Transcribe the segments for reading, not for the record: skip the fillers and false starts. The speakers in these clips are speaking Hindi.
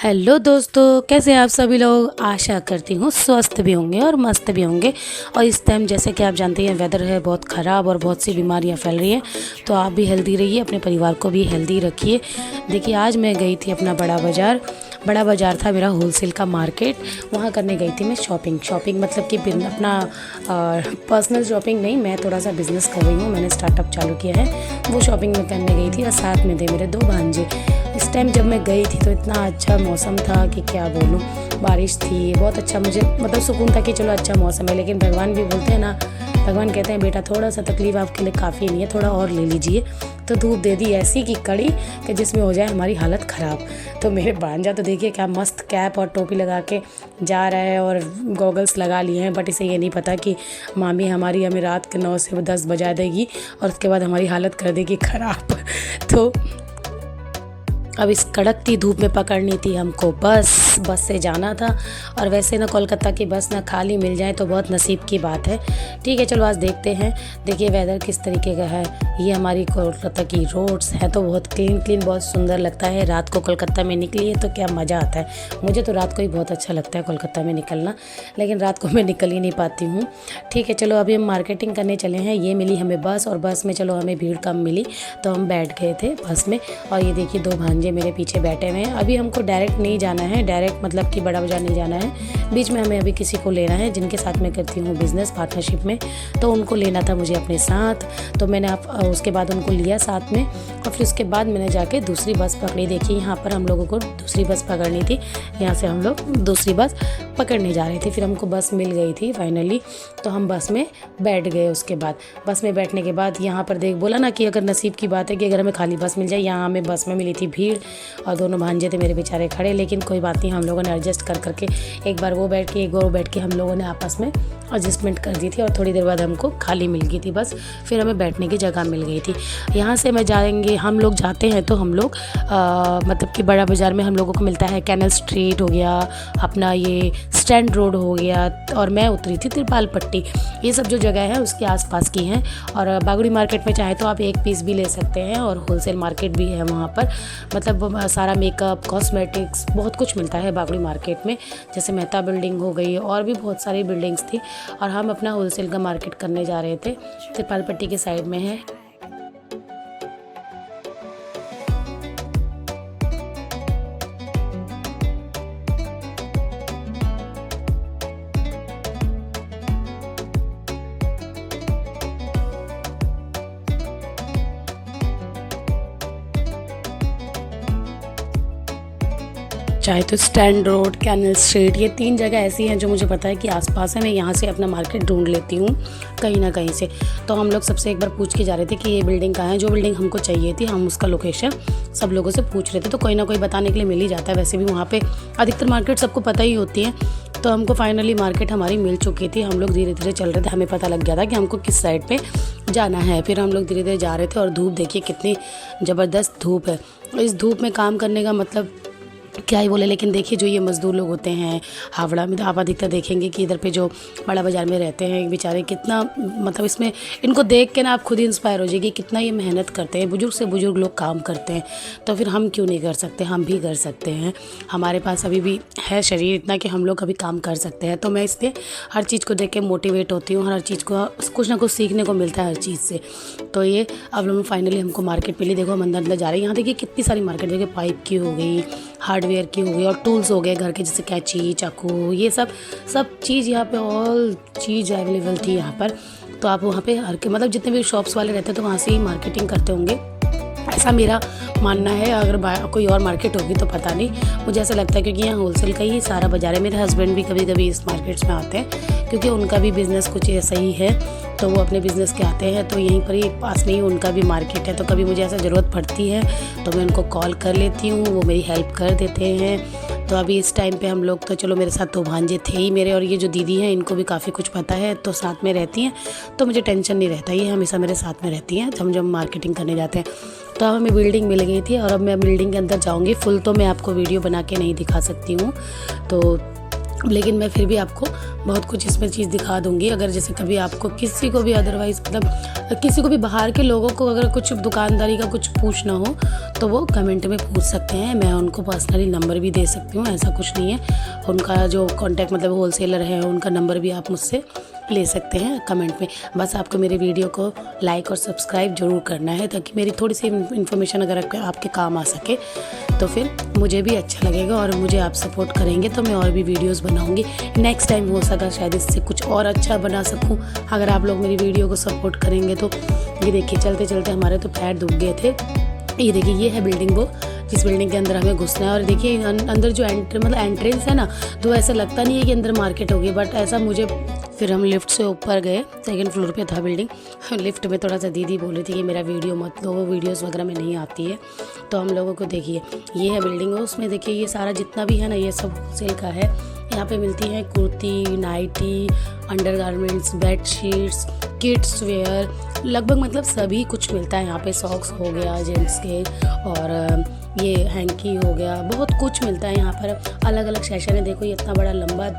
हेलो दोस्तों, कैसे हैं आप सभी लोग। आशा करती हूँ स्वस्थ भी होंगे और मस्त भी होंगे। और इस टाइम जैसे कि आप जानते हैं वेदर है बहुत ख़राब और बहुत सी बीमारियाँ फैल रही हैं, तो आप भी हेल्दी रहिए, अपने परिवार को भी हेल्दी रखिए। देखिए आज मैं गई थी अपना बड़ा बाज़ार था मेरा होलसेल का मार्केट। वहाँ करने गई थी मैं शॉपिंग मतलब कि अपना पर्सनल शॉपिंग नहीं, मैं थोड़ा सा बिज़नेस कर रही हूँ, मैंने स्टार्टअप चालू किया है, वो शॉपिंग में करने गई थी। और साथ में थे मेरे 2 भांजे। इस टाइम जब मैं गई थी तो इतना अच्छा मौसम था कि क्या बोलूँ, बारिश थी, बहुत अच्छा, मुझे मतलब सुकून था कि चलो अच्छा मौसम है। लेकिन भगवान भी बोलते हैं ना, भगवान कहते हैं बेटा थोड़ा सा तकलीफ़ आपके लिए काफ़ी नहीं है, थोड़ा और ले लीजिए। तो धूप दे दी ऐसी कि कड़ी कि जिसमें हो जाए हमारी हालत ख़राब। तो मेरे भांजा तो देखिए क्या मस्त कैप और टोपी लगा के जा रहा है और गॉगल्स लगा लिए हैं, बट इसे ये नहीं पता कि मामी हमारी हमें रात के 9 से 10 बजा देगी और उसके बाद हमारी हालत कर देगी ख़राब। तो अब इस कड़कती धूप में पकड़नी थी हमको बस से जाना था। और वैसे ना कोलकाता की बस ना खाली मिल जाए तो बहुत नसीब की बात है। ठीक है चलो आज देखते हैं। देखिए वेदर किस तरीके का है। ये हमारी कोलकाता की रोड्स हैं तो बहुत क्लीन बहुत सुंदर लगता है। रात को कोलकाता में निकली है तो क्या मज़ा आता है। मुझे तो रात को ही बहुत अच्छा लगता है कोलकाता में निकलना, लेकिन रात को मैं निकल ही नहीं पाती हूँ। ठीक है चलो अभी हम मार्केटिंग करने चले हैं। ये मिली हमें बस, और बस में चलो हमें भीड़ कम मिली तो हम बैठ गए थे बस में। और ये देखिए 2 भांजे मेरे पीछे बैठे हुए हैं। अभी हमको डायरेक्ट नहीं जाना है, डायरेक्ट मतलब कि बड़ा बाज़ार नहीं जाना है, बीच में हमें अभी किसी को लेना है जिनके साथ मैं करती हूँ बिज़नेस पार्टनरशिप में, तो उनको लेना था मुझे अपने साथ। तो मैंने उसके बाद उनको लिया साथ में, और फिर उसके बाद मैंने जाके दूसरी बस पकड़ी। देखिए यहाँ पर हम लोगों को दूसरी बस पकड़नी थी, यहाँ से हम लोग दूसरी बस पकड़ने जा रहे थे। फिर हमको बस मिल गई थी फाइनली, तो हम बस में बैठ गए। उसके बाद बस में बैठने के बाद यहाँ पर बोला ना कि अगर नसीब की बात है कि अगर हमें खाली बस मिल जाए। यहाँ हमें बस में मिली थी भीड़ और दोनों भांजे थे मेरे बेचारे खड़े, लेकिन कोई बात नहीं, हम लोगों ने एडजस्ट कर करके एक बार वो बैठ के एक बार वो बैठ के हम लोगों ने आपस में एडजस्टमेंट कर दी थी। और थोड़ी देर बाद हमको खाली मिल गई थी बस, फिर हमें बैठने की जगह मिल गई थी। यहाँ से हम लोग जाते हैं तो हम लोग मतलब कि बड़ा बाज़ार में हम लोगों को मिलता है कैनल स्ट्रीट हो गया, अपना ये स्टैंड रोड हो गया, और मैं उतरी थी तिरपाल पट्टी। ये सब जो जगह है उसके आसपास की हैं। और बागड़ी मार्केट में चाहे तो आप एक पीस भी ले सकते हैं, और होलसेल मार्केट भी है वहाँ पर, मतलब सारा मेकअप कॉस्मेटिक्स बहुत कुछ मिलता है बागड़ी मार्केट में। जैसे मेहता बिल्डिंग हो गई और भी बहुत सारी बिल्डिंग्स थी। और हम अपना होलसेल का मार्केट करने जा रहे थे, तिरपाल पट्टी के साइड में है। चाहे तो स्टैंड रोड, कैनल स्ट्रीट, ये 3 जगह ऐसी हैं जो मुझे पता है कि आसपास है। मैं यहाँ से अपना मार्केट ढूंढ लेती हूँ कहीं ना कहीं से। तो हम लोग सबसे एक बार पूछ के जा रहे थे कि ये बिल्डिंग कहाँ है। जो बिल्डिंग हमको चाहिए थी हम उसका लोकेशन सब लोगों से पूछ रहे थे, तो कोई ना कोई बताने के लिए मिल ही जाता है। वैसे भी वहाँ पर अधिकतर मार्केट सबको पता ही होती है। तो हमको फाइनली मार्केट हमारी मिल चुकी थी। हम लोग धीरे धीरे चल रहे थे, हमें पता लग गया था कि हमको किस साइड पे जाना है। फिर हम लोग धीरे धीरे जा रहे थे, और धूप देखिए कितनी ज़बरदस्त धूप है। इस धूप में काम करने का मतलब क्या ही बोले, लेकिन देखिए जो ये मज़दूर लोग होते हैं हावड़ा में, तो आप अधिकतर देखेंगे कि इधर पे जो बड़ा बाज़ार में रहते हैं बेचारे कितना, मतलब इसमें इनको देख के ना आप खुद ही इंस्पायर हो जाएगी कितना ये मेहनत करते हैं। बुजुर्ग से बुजुर्ग लोग काम करते हैं, तो फिर हम क्यों नहीं कर सकते, हम भी कर सकते हैं। हमारे पास अभी भी है शरीर इतना कि हम लोग अभी काम कर सकते हैं। तो मैं इसलिए हर चीज़ को देख के मोटिवेट होती हूँ, हर चीज़ को कुछ ना कुछ सीखने को मिलता है हर चीज़ से। तो ये अब हम फाइनली हमको मार्केट मिली। देखो हम अंदर जा रहे हैं। यहाँ देखिए कितनी सारी मार्केट, देखिए पाइप की हो गई, हार्डवेयर की हो गई, और टूल्स हो गए घर के, जैसे कैंची चाकू, ये सब चीज़ यहाँ पे ऑल चीज़ अवेलेबल थी यहाँ पर। तो आप वहाँ पे हर के मतलब जितने भी शॉप्स वाले रहते हैं तो वहाँ से ही मार्केटिंग करते होंगे, ऐसा मेरा मानना है। अगर कोई और मार्केट होगी तो पता नहीं, मुझे ऐसा लगता है क्योंकि यहाँ होलसेल का ही सारा बाज़ार है। मेरे हस्बैंड भी कभी कभी इस मार्केट्स में आते हैं क्योंकि उनका भी बिज़नेस कुछ ऐसा ही है, तो वो अपने बिज़नेस के आते हैं। तो यहीं पर ही पास में ही उनका भी मार्केट है, तो कभी मुझे ऐसा ज़रूरत पड़ती है तो मैं उनको कॉल कर लेती हूँ, वो मेरी हेल्प कर देते हैं। तो अभी इस टाइम पे हम लोग, तो चलो मेरे साथ 2 भांजे थे ही मेरे, और ये जो दीदी हैं इनको भी काफ़ी कुछ पता है, तो साथ में रहती हैं, तो मुझे टेंशन नहीं रहता। ये हमेशा मेरे साथ में रहती हैं जब मार्केटिंग करने जाते हैं। तो अब हमें बिल्डिंग मिल गई थी, और अब मैं बिल्डिंग के अंदर जाऊँगी। फुल तो मैं आपको वीडियो बना के नहीं दिखा सकती हूँ, तो लेकिन मैं फिर भी आपको बहुत कुछ इसमें चीज़ दिखा दूँगी। अगर जैसे कभी आपको किसी को भी अदरवाइज़ मतलब किसी को भी बाहर के लोगों को अगर कुछ दुकानदारी का कुछ पूछना हो तो वो कमेंट में पूछ सकते हैं। मैं उनको पर्सनली नंबर भी दे सकती हूँ, ऐसा कुछ नहीं है। उनका जो कांटेक्ट मतलब होलसेलर है उनका नंबर भी आप मुझसे ले सकते हैं कमेंट में। बस आपको मेरे वीडियो को लाइक और सब्सक्राइब ज़रूर करना है ताकि मेरी थोड़ी सी इन्फॉर्मेशन अगर आपके काम आ सके तो फिर मुझे भी अच्छा लगेगा और मुझे आप सपोर्ट करेंगे तो मैं और भी वीडियोस बनाऊंगी। नेक्स्ट टाइम हो सका शायद इससे कुछ और अच्छा बना सकूं अगर आप लोग मेरी वीडियो को सपोर्ट करेंगे तो। ये देखिए चलते चलते हमारे तो पैर दुख गए थे। ये देखिए ये है बिल्डिंग, वो जिस बिल्डिंग के अंदर हमें घुसना है। और देखिए अंदर जो एंट्रेंस है ना तो ऐसा लगता नहीं है कि अंदर मार्केट होगी, बट ऐसा मुझे। फिर हम लिफ्ट से ऊपर गए, सेकंड फ्लोर पे था बिल्डिंग। लिफ्ट में थोड़ा सा दीदी बोल रही थी कि मेरा वीडियो मत लो, वो वीडियोस वगैरह में नहीं आती है। तो हम लोगों को देखिए ये है बिल्डिंग, उसमें देखिए ये सारा जितना भी है ना ये सब सेल का है। यहाँ पे मिलती है kurti, nightie, undergarments, bedsheets, kids wear, लगभग मतलब सभी कुछ मिलता है यहाँ पे। सॉक्स हो गया जेंट्स के, और ये हैंकी हो गया, बहुत कुछ मिलता है यहाँ पर। अलग अलग सेशन है। देखो ये इतना बड़ा लंबा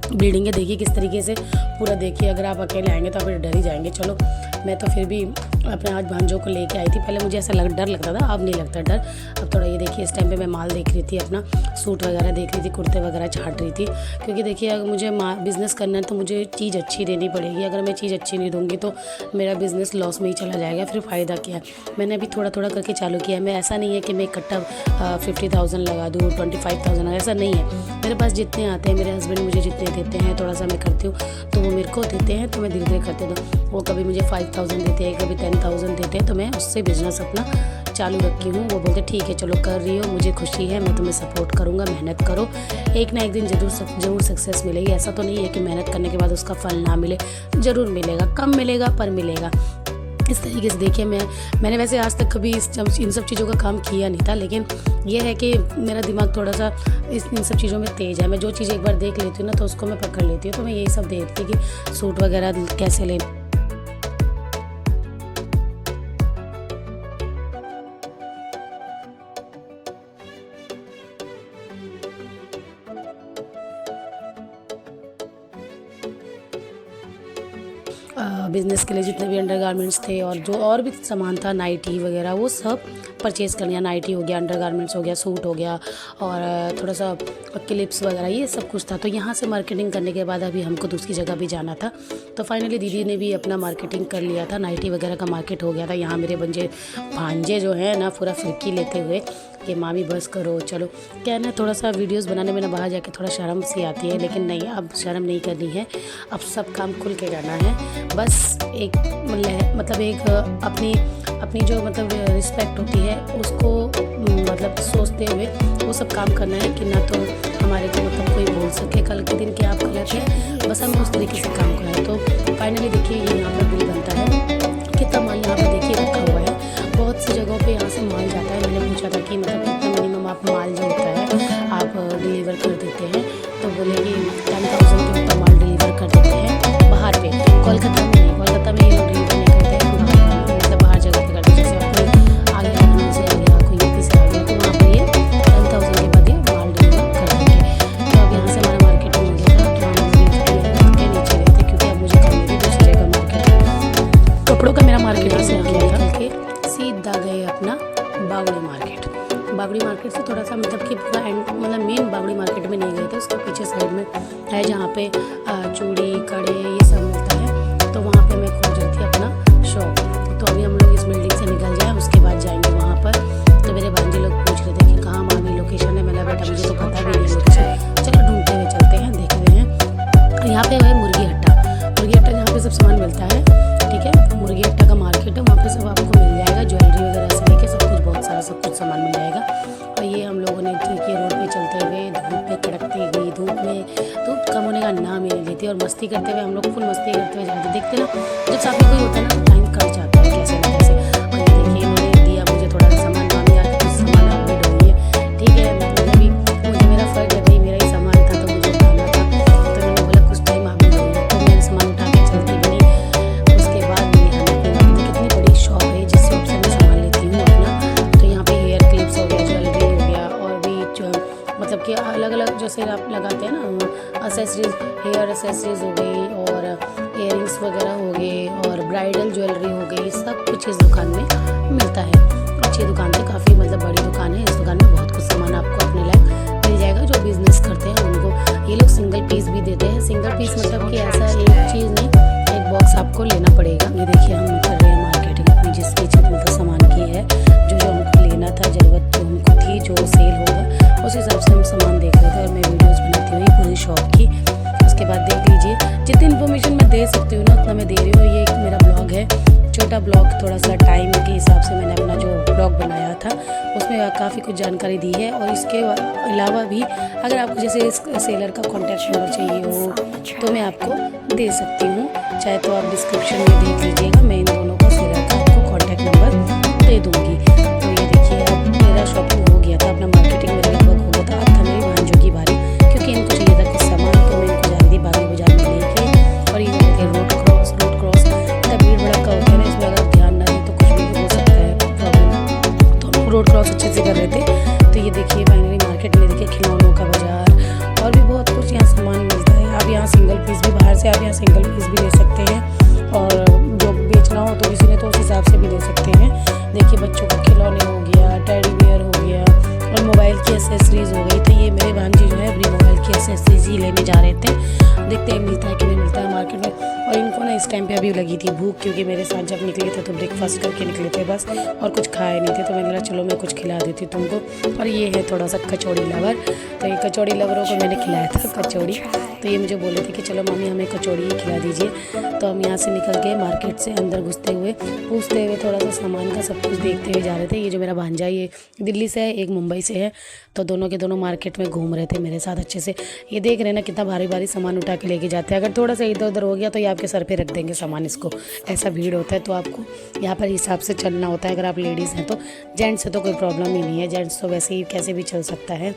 बिल्डिंग है, देखिए किस तरीके से पूरा। देखिए अगर आप अकेले आएंगे तो आप डर ही जाएंगे। चलो मैं तो फिर भी अपने आज भांजों को लेके आई थी। पहले मुझे ऐसा डर लगता था, अब नहीं लगता डर। अब थोड़ा ये देखिए इस टाइम पे मैं माल देख रही थी, अपना सूट वगैरह देख रही थी, कुर्ते वगैरह छाट रही थी। क्योंकि देखिए अगर मुझे बिज़नेस करना है तो मुझे चीज़ अच्छी देनी पड़ेगी। अगर मैं चीज़ अच्छी नहीं दूँगी तो मेरा बिज़नेस लॉस में ही चला जाएगा, फिर फ़ायदा क्या है। मैंने अभी थोड़ा थोड़ा करके चालू किया है। मैं ऐसा नहीं है कि मैं इकट्ठा 50,000 लगा दूँ, 25,000, ऐसा नहीं है। मेरे पास जितने आते हैं, मेरे हस्बैंड मुझे जितने देते हैं, थोड़ा सा मैं करती हूँ तो वो मेरे को देते हैं तो मैं धीरे धीरे करते हूँ। वो कभी मुझे 5,000 देते हैं, कभी 10,000 देते हैं, तो मैं उससे बिज़नेस अपना चालू रखी हूँ। वो बोलते ठीक है चलो कर रही हो, मुझे खुशी है, मैं तुम्हें सपोर्ट करूँगा, मेहनत करो, एक ना एक दिन जरूर सक्सेस मिलेगी। ऐसा तो नहीं है कि मेहनत करने के बाद उसका फल ना मिले, ज़रूर मिलेगा, कम मिलेगा पर मिलेगा। इस तरीके से देखिए मैंने वैसे आज तक कभी इन सब चीज़ों का काम किया नहीं था, लेकिन ये है कि मेरा दिमाग थोड़ा सा इन सब चीज़ों में तेज़ है। मैं जो चीज़ एक बार देख लेती हूँ ना तो उसको मैं पकड़ लेती हूँ। तो मैं यही सब देखती हूँ कि सूट वगैरह कैसे ले। बिज़नेस के लिए जितने भी अंडरगारमेंट्स थे और जो और भी सामान था, नाइटी वगैरह, वो सब परचेज़ कर लिया। नाइटी हो गया, अंडरगारमेंट्स हो गया, सूट हो गया, और थोड़ा सा क्लिप्स वगैरह, ये सब कुछ था। तो यहाँ से मार्केटिंग करने के बाद अभी हमको दूसरी जगह भी जाना था। तो फाइनली दीदी ने भी अपना मार्केटिंग कर लिया था, नाइटी वगैरह का मार्केट हो गया था। यहाँ मेरे भांजे जो है ना पूरा फिरकी लेते हुए कि मामी बस करो चलो। क्या है ना थोड़ा सा वीडियोस बनाने में ना बाहर जाके थोड़ा शर्म सी आती है, लेकिन नहीं, अब शर्म नहीं करनी है, अब सब काम खुल के करना है। बस एक मतलब एक अपनी जो मतलब रिस्पेक्ट होती है उसको मतलब सोचते हुए वो सब काम करना है कि ना तो हमारे को मतलब कोई बोल सके कल के दिन कि आप गलत हैं। बस हम उस तरीके से काम करें। तो फाइनली देखिए ये यहाँ पर बिल बनता है, कितना माल यहाँ पर देखिए रखा हुआ है। बहुत सी जगहों पे यहाँ से माल जाता है। मैंने पूछा था कि मतलब कितना मिनिमम आप माल जो होता है आप डिलीवर कर देते हैं, तो बोले कि 10,000 के ऊपर माल डिलीवर कर देते हैं बाहर पे। कोलकाता में नहीं, कोलकाता में ये लोग डिलीवर नहीं करते हैं, मतलब बाहर जगह पे करते हैं। जैसे कोई आ गया, कहीं से आ गया, कोई यूपी से आ गया, तो वहाँ पर ये 10,000 के बाद ये माल डिलीवर कर देंगे। तो अब यहाँ से हमारा मार्केटिंग हो गया था, तो हम के नीचे गए थे क्योंकि अब मुझे काम नहीं थी, दूसरी जगह मार्केट कपड़ों का मेरा मार्केट से हो गया था। सीधा गए अपना बागड़ी मार्केट। बागड़ी मार्केट से थोड़ा सा मतलब कि पूरा मतलब मेन बागड़ी मार्केट में नहीं गए थे, उसके पीछे साइड में है जहाँ पे चूड़ी, कड़े, ये सब मिलता है। तो वहाँ पे मैं खोज रही थी अपना शॉप। तो अभी हम लोग इस बिल्डिंग से निकल जाए, उसके बाद जाएंगे वहाँ पर। तो मेरे भांजे लोग पूछ रहे थे कि कहाँ मामी लोकेशन है। मैंने बेटा मुझे तो पता भी नहीं लोकेशन, चलो ढूंढते हुए चलते हैं, देख रहे हैं। यहाँ पे है मुर्गी हट्टा जहाँ पे सब सामान मिलता है, ठीक है। मुर्गी हट्टा का मार्केट है, वहाँ पे सब आपको मिल जाएगा, ज्वेलरी वगैरह से लेके सब कुछ, बहुत सारा सब कुछ सामान मिल जाएगा। और ये हम लोगों ने ठीक है रोड पे चलते हुए धूप में कड़कती हुई धूप कम होने का नाम ही नहीं लेती, और मस्ती करते हुए हम लोग फुल मस्ती करते हुए जाते। देखते ना जब साथ में कोई होता है ना तो टाइम कट जाता है कैसे ना कैसे। और ये देखिए इन्होंने दिया मुझे थोड़ा सा सामान, मामी आके कुछ सामान आप भी ढूंढिए, ठीक है। मुझे मेरा फ़र्ज है भाई, मेरा ही सामान था तो मुझे उठाना था, तो मैंने बोला कुछ टाइम आप भी ढूंढिए। तो मैंने सामान उठा के चलती बनी। उसके बाद कितनी बड़ी शॉप है जिस शॉप से मैं सामान लेती हूँ अपना। तो यहाँ पे हेयर क्लिप्स हो गया, ज्वेलरी हो गया, और भी जो मतलब कि अलग अलग जैसे आप लगाते हैं ना एसेसरीज, हेयर एसेसरीज हो गई, और इयररिंग्स वगैरह हो गए और ब्राइडल ज्वेलरी हो गई, सब कुछ इस दुकान में मिलता है। अच्छी दुकान है, काफ़ी मतलब बड़ी दुकान है। इस दुकान में बहुत कुछ सामान आपको अपने लायक मिल जाएगा। जो बिज़नेस करते हैं उनको ये लोग सिंगल पीस भी देते हैं। सिंगल पीस मतलब कि ऐसा एक चीज़ नहीं, एक बॉक्स आपको लेना पड़ेगा। ये देखिए हम कर रहे हैं मार्केटिंग अपनी, जिसकी मतलब सामान की है, जो हमको लेना था, ज़रूरत जो हमको थी, जो सेल होगा उस हिसाब से हम सामान देख रहे थे। और मैं वीडियोज़ बनाती हुई पूरी शॉप की। उसके बाद देख लीजिए, जितनी इन्फॉर्मेशन मैं दे सकती हूँ ना उतना मैं दे रही हूँ। ये एक मेरा ब्लॉग है, छोटा ब्लॉग, थोड़ा सा टाइम के हिसाब से मैंने अपना जो ब्लॉग बनाया था उसमें काफ़ी कुछ जानकारी दी है। और इसके अलावा भी अगर आपको जैसे इस सेलर का कॉन्टैक्ट नंबर चाहिए हो तो मैं आपको दे सकती हूँ, चाहे तो आप डिस्क्रिप्शन में देख लीजिएगा। मैं इन दोनों का सेलर का आपको कॉन्टैक्ट नंबर दे दूँगी। तो ये देखिए, अब मेरा शॉपिंग हो गया था, अपना मार्केटिंग मेरा लगभग हो गया था। अब था मेरी भांजों की बारी, क्योंकि इनको चाहिए था कुछ सामान, तो मैं इनको जा रही थी बागी बाजार में लेके। और ये देखिए रोड क्रॉस इतना भीड़ भड़का होता है ना, इसमें अगर ध्यान ना दे तो कुछ भी हो सकता है प्रॉब्लम। तो हम रोड क्रॉस अच्छे से कर रहे थे। तो ये देखिए फाइनली मार्केट में देखिए खिलौनों का बाजार और भी बहुत कुछ यहाँ सामान मिलता है। आप यहाँ सिंगल पीस भी, बाहर से आप यहाँ सिंगल पीस भी ले सकते हैं, और जो बेचना हो तो किसी ने तो उस हिसाब से भी ले सकते हैं। देखिए बच्चों के खिलौने हो गया, टेडी बियर हो गया और मोबाइल की एसेसरीज़ हो गई। तो ये मेरे भांजी जो है अपनी मोबाइल की एसेसरीज ही लेने जा रहे थे। देखते हैं मिलता है कि नहीं मिलता है मार्केट में। और इनको ना इस टाइम पे अभी लगी थी भूख, क्योंकि मेरे साथ जब निकले थे तो ब्रेकफास्ट करके निकले थे बस, और कुछ खाए नहीं थे। तो मैंने कहा चलो मैं कुछ खिला देती तुमको। और ये है थोड़ा सा कचौड़ी लवर, तो ये कचौड़ी लवरों को मैंने खिलाया था कचौड़ी। तो ये मुझे बोले थे कि चलो मम्मी हमें कचौड़ी ही खिला दीजिए। तो हम यहाँ से निकल गए मार्केट से, अंदर घुसते हुए पूछते हुए थोड़ा सा सामान का सब कुछ देखते हुए जा रहे थे। ये जो मेरा भांजा ये दिल्ली से है, एक मुंबई से है, तो दोनों के दोनों मार्केट में घूम रहे थे मेरे साथ अच्छे से। ये देख रहे हैं ना कितना भारी भारी सामान उठा के लेके जाते हैं। अगर थोड़ा सा इधर उधर हो गया तो ये आपके सर पे रख देंगे सामान, इसको ऐसा भीड़ होता है। तो आपको यहाँ पर हिसाब से चलना होता है। अगर आप लेडीज़ हैं तो, जेंट्स से तो कोई प्रॉब्लम ही नहीं है, जेंट्स तो वैसे ही कैसे भी चल सकता है।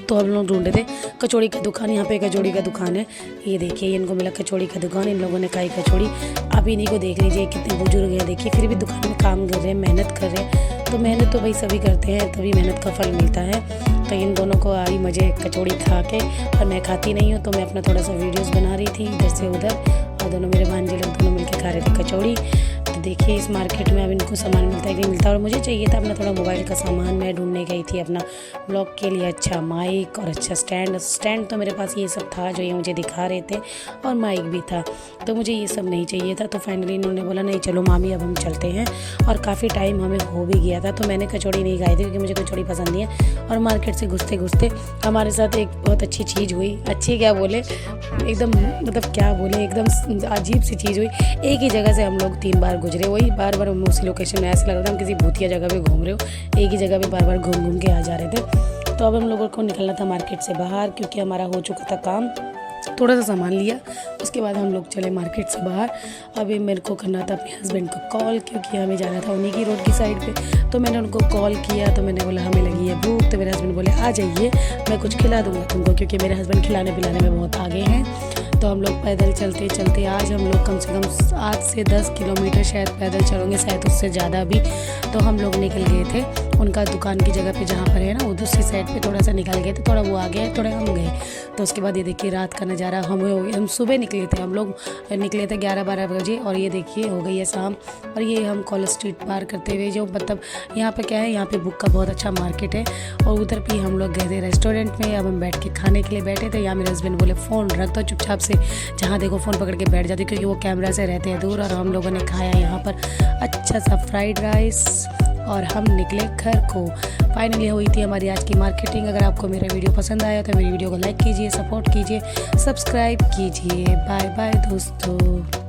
तो हम लोग ढूंढे थे कचौड़ी का दुकान। यहाँ पे कचौड़ी का दुकान है, ये देखिए इनको मिला कचौड़ी का दुकान। इन लोगों ने खाई कचौड़ी। आप इन्हीं को देख लीजिए कितने बुजुर्ग हैं, देखिए फिर भी दुकान में काम कर रहे हैं, मेहनत कर रहे हैं। तो मेहनत तो भाई सभी करते हैं, तभी मेहनत का फल मिलता है। तो इन दोनों को आई मज़े कचौड़ी खा के, और मैं खाती नहीं हूँ तो मैं अपना थोड़ा सा वीडियोज़ बना रही थी इधर से उधर, और दोनों मेरे भांजे लोग दोनों मिलकर खा रहे थे कचौड़ी। तो देखिए इस मार्केट में अब इनको सामान मिलता है कि नहीं मिलता। और मुझे चाहिए था अपना थोड़ा मोबाइल का सामान, मैं ढूंढने गई थी अपना ब्लॉग के लिए अच्छा माइक और अच्छा स्टैंड तो मेरे पास ये सब था जो ये मुझे दिखा रहे थे, और माइक भी था। तो मुझे ये सब नहीं चाहिए था। तो फाइनली इन्होंने बोला नहीं चलो मामी अब हम चलते हैं, और काफ़ी टाइम हमें हो भी गया था। तो मैंने कचौड़ी नहीं खाई थी क्योंकि मुझे कचौड़ी पसंद नहीं है। और मार्केट से घुसते घुसते हमारे साथ एक बहुत अच्छी चीज़ हुई, अच्छी क्या बोले, एकदम मतलब क्या बोले, एकदम अजीब सी चीज़ हुई। एक ही जगह से हम लोग 3 बार गुजरे, वही बार बार उसी लोकेशन में, ऐसा लग रहा था हम किसी भूतिया जगह पे घूम रहे हो। एक ही जगह पे बार बार घूम घूम के आ जा रहे थे। तो अब हम लोगों को निकलना था मार्केट से बाहर, क्योंकि हमारा हो चुका था काम। थोड़ा सा सामान लिया, उसके बाद हम लोग चले मार्केट से बाहर। अभी मेरे को करना था अपने हस्बैंड को कॉल, क्योंकि हमें जाना था उन्हीं की रोड की साइड पे। तो मैंने उनको कॉल किया, तो मैंने बोला हमें लगी है भूख। तो मेरे हस्बैंड बोले आ जाइए, मैं कुछ खिला दूँगा तुमको, क्योंकि मेरे हस्बैंड खिलाने पिलाने में बहुत आगे हैं। तो हम लोग पैदल चलते चलते, आज हम लोग कम से कम 8 से 10 किलोमीटर शायद पैदल चलोगे, शायद उससे ज़्यादा भी। तो हम लोग निकल गए थे उनका दुकान की जगह पे जहाँ पर है ना, उधर से साइड पे थोड़ा सा निकल गए थे, थोड़ा वो आ गए, थोड़ा हम गए। तो उसके बाद ये देखिए रात का नज़ारा हमें हो गया। हम सुबह निकले थे, हम लोग निकले थे 11-12 बजे, और ये देखिए हो गई है शाम। और ये हम कॉलेज स्ट्रीट पार करते हुए, जो मतलब यहाँ पे क्या है, यहाँ पे बुक का बहुत अच्छा मार्केट है। और उधर भी हम लोग गए थे रेस्टोरेंट में। अब हम बैठ के खाने के लिए बैठे थे। यहाँ मेरे हस्बैंड बोले फ़ोन रख दो चुपचाप से, जहाँ देखो फ़ोन पकड़ के बैठ जाती, क्योंकि वो कैमरा से रहते हैं दूर। और हम लोगों ने खाया यहाँ पर अच्छा सा फ्राइड राइस, और हम निकले घर को। फाइनली हुई थी हमारी आज की मार्केटिंग। अगर आपको मेरा वीडियो पसंद आया तो मेरी वीडियो को लाइक कीजिए, सपोर्ट कीजिए, सब्सक्राइब कीजिए। बाय बाय दोस्तों।